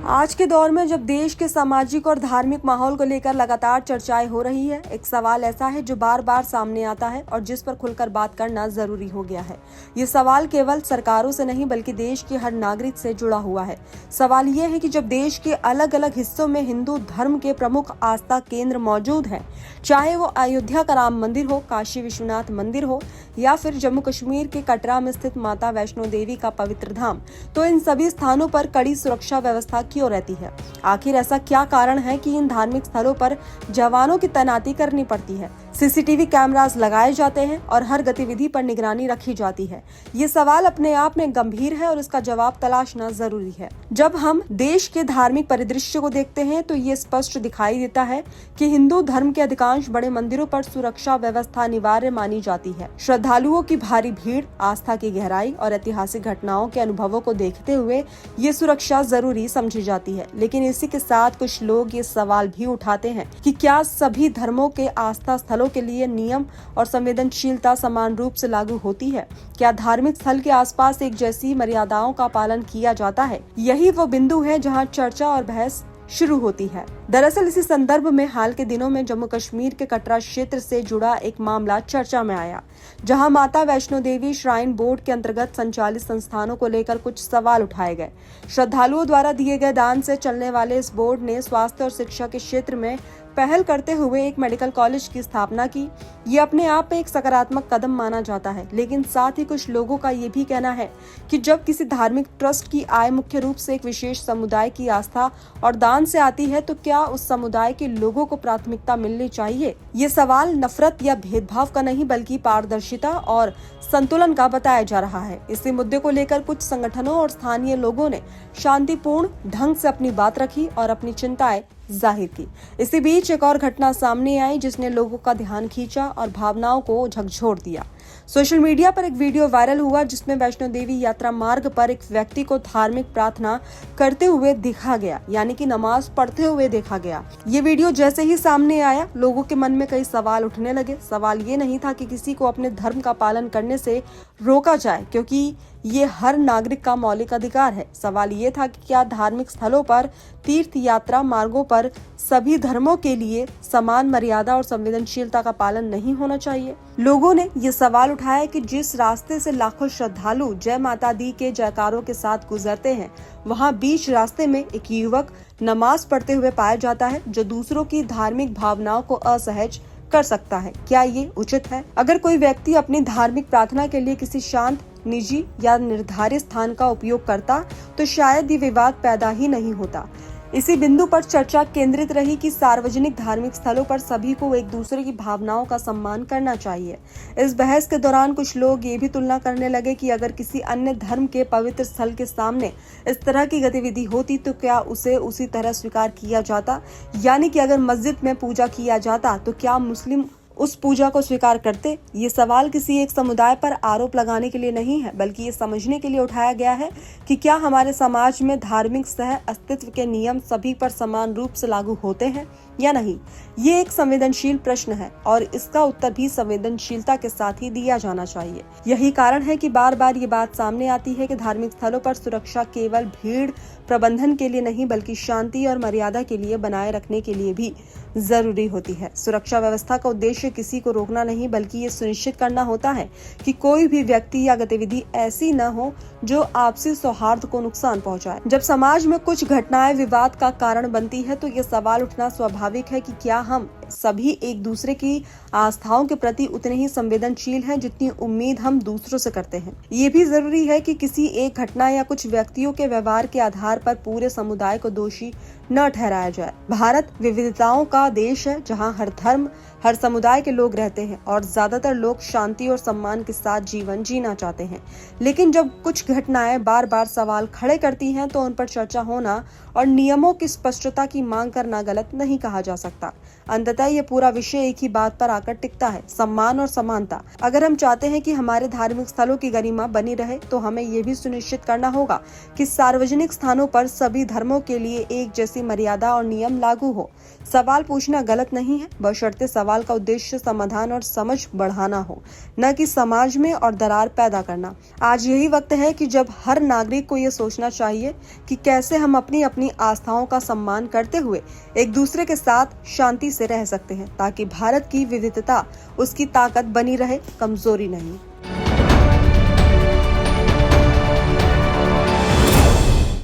आज के दौर में जब देश के सामाजिक और धार्मिक माहौल को लेकर लगातार चर्चाएं हो रही है, एक सवाल ऐसा है जो बार बार सामने आता है और जिस पर खुलकर बात करना जरूरी हो गया है। ये सवाल केवल सरकारों से नहीं बल्कि देश के हर नागरिक से जुड़ा हुआ है। सवाल ये है कि जब देश के अलग अलग हिस्सों में हिंदू धर्म के प्रमुख आस्था केंद्र मौजूद हैं, चाहे वो अयोध्या का राम मंदिर हो, काशी विश्वनाथ मंदिर हो या फिर जम्मू कश्मीर के कटरा में स्थित माता वैष्णो देवी का पवित्र धाम, तो इन सभी स्थानों पर कड़ी सुरक्षा व्यवस्था क्यों रहती है? आखिर ऐसा क्या कारण है कि इन धार्मिक स्थलों पर जवानों की तैनाती करनी पड़ती है? सीसीटीवी कैमरास लगाए जाते हैं और हर गतिविधि पर निगरानी रखी जाती है। ये सवाल अपने आप में गंभीर है और इसका जवाब तलाशना जरूरी है। जब हम देश के धार्मिक परिदृश्य को देखते हैं तो ये स्पष्ट दिखाई देता है कि हिंदू धर्म के अधिकांश बड़े मंदिरों पर सुरक्षा व्यवस्था अनिवार्य मानी जाती है। श्रद्धालुओं की भारी भीड़, आस्था की गहराई और ऐतिहासिक घटनाओं के अनुभवों को देखते हुए ये सुरक्षा जरूरी समझी जाती है। लेकिन इसी के साथ कुछ लोग ये सवाल भी उठाते हैं कि क्या सभी धर्मों के आस्था स्थलों के लिए नियम और संवेदनशीलता समान रूप से लागू होती है? क्या धार्मिक स्थल के आसपास एक जैसी मर्यादाओं का पालन किया जाता है? यही वो बिंदु है जहां चर्चा और बहस शुरू होती है। दरअसल इसी संदर्भ में हाल के दिनों में जम्मू कश्मीर के कटरा क्षेत्र से जुड़ा एक मामला चर्चा में आया, जहां माता वैष्णो देवी श्राइन बोर्ड के अंतर्गत संचालित संस्थानों को लेकर कुछ सवाल उठाए गए। श्रद्धालुओं द्वारा दिए गए दान से चलने वाले इस बोर्ड ने स्वास्थ्य और शिक्षा के क्षेत्र में पहल करते हुए एक मेडिकल कॉलेज की स्थापना की। ये अपने आप में एक सकारात्मक कदम माना जाता है, लेकिन साथ ही कुछ लोगों का ये भी कहना है कि जब किसी धार्मिक ट्रस्ट की आय मुख्य रूप से एक विशेष समुदाय की आस्था और दान से आती है, तो क्या उस समुदाय के लोगों को प्राथमिकता मिलनी चाहिए? ये सवाल नफरत या भेदभाव का नहीं बल्कि पारदर्शिता और संतुलन का बताया जा रहा है। इसी मुद्दे को लेकर कुछ संगठनों और स्थानीय लोगों ने शांतिपूर्ण ढंग से अपनी बात रखी और अपनी चिंताएं जाहिर की। इसी बीच एक और घटना सामने आई जिसने लोगों का ध्यान खींचा और भावनाओं को झकझोर दिया। सोशल मीडिया पर एक वीडियो वायरल हुआ जिसमें वैष्णो देवी यात्रा मार्ग पर एक व्यक्ति को धार्मिक प्रार्थना करते हुए दिखा गया, यानी कि नमाज पढ़ते हुए देखा गया। ये वीडियो जैसे ही सामने आया, लोगों के मन में कई सवाल उठने लगे। सवाल ये नहीं था कि किसी को अपने धर्म का पालन करने से रोका जाए, क्योंकि ये हर नागरिक का मौलिक अधिकार है। सवाल ये था कि क्या धार्मिक स्थलों पर, तीर्थ यात्रा मार्गों पर सभी धर्मों के लिए समान मर्यादा और संवेदनशीलता का पालन नहीं होना चाहिए? लोगों ने ये सवाल उठाया कि जिस रास्ते से लाखों श्रद्धालु जय माता दी के जयकारों के साथ गुजरते हैं, वहाँ बीच रास्ते में एक युवक नमाज पढ़ते हुए पाया जाता है, जो दूसरों की धार्मिक भावनाओं को असहज कर सकता है। क्या ये उचित है? अगर कोई व्यक्ति अपनी धार्मिक प्रार्थना के लिए किसी शांत, निजी या निर्धारित स्थान का उपयोग करता, तो शायद ये विवाद पैदा ही नहीं होता। इसी बिंदु पर चर्चा केंद्रित रही कि सार्वजनिक धार्मिक स्थलों पर सभी को एक दूसरे की भावनाओं का सम्मान करना चाहिए। इस बहस के दौरान कुछ लोग ये भी तुलना करने लगे कि अगर किसी अन्य धर्म के पवित्र स्थल के सामने इस तरह की गतिविधि होती तो क्या उसे उसी तरह स्वीकार किया जाता? यानी कि अगर मस्जिद में पूजा किया जाता तो क्या मुस्लिम उस पूजा को स्वीकार करते? ये सवाल किसी एक समुदाय पर आरोप लगाने के लिए नहीं है, बल्कि ये समझने के लिए उठाया गया है कि क्या हमारे समाज में धार्मिक सह अस्तित्व के नियम सभी पर समान रूप से लागू होते हैं या नहीं। ये एक संवेदनशील प्रश्न है और इसका उत्तर भी संवेदनशीलता के साथ ही दिया जाना चाहिए। यही कारण है कि बार बार ये बात सामने आती है कि धार्मिक स्थलों पर सुरक्षा केवल भीड़ प्रबंधन के लिए नहीं बल्कि शांति और मर्यादा के लिए बनाए रखने के लिए भी जरूरी होती है। सुरक्षा व्यवस्था का उद्देश्य किसी को रोकना नहीं बल्कि ये सुनिश्चित करना होता है कि कोई भी व्यक्ति या गतिविधि ऐसी न हो जो आपसी सौहार्द को नुकसान पहुंचाए। जब समाज में कुछ घटनाएं विवाद का कारण बनती है तो ये सवाल उठना स्वाभाविक है कि क्या हम सभी एक दूसरे की आस्थाओं के प्रति उतने ही संवेदनशील हैं जितनी उम्मीद हम दूसरों से करते हैं। ये भी जरूरी है कि किसी एक घटना या कुछ व्यक्तियों के व्यवहार के आधार पर पूरे समुदाय को दोषी न ठहराया जाए। भारत विविधताओं का देश है जहां हर धर्म, हर समुदाय के लोग रहते हैं और ज्यादातर लोग शांति और सम्मान के साथ जीवन जीना चाहते हैं। लेकिन जब कुछ घटनाएं बार बार सवाल खड़े करती हैं तो उन पर चर्चा होना और नियमों की स्पष्टता की मांग करना गलत नहीं कहा जा सकता। अंततः ये पूरा विषय एक ही बात पर आकर टिकता है, सम्मान और समानता। अगर हम चाहते हैं कि हमारे धार्मिक स्थलों की गरिमा बनी रहे तो हमें ये भी सुनिश्चित करना होगा कि सार्वजनिक स्थानों पर सभी धर्मों के लिए एक जैसी मर्यादा और नियम लागू हो। सवाल पूछना गलत नहीं है, बशर्ते सवाल सवाल का उद्देश्य समाधान और समझ बढ़ाना हो, न कि समाज में और दरार पैदा करना। आज यही वक्त है कि जब हर नागरिक को ये सोचना चाहिए कि कैसे हम अपनी अपनी आस्थाओं का सम्मान करते हुए एक दूसरे के साथ शांति से रह सकते हैं, ताकि भारत की विविधता उसकी ताकत बनी रहे, कमजोरी नहीं।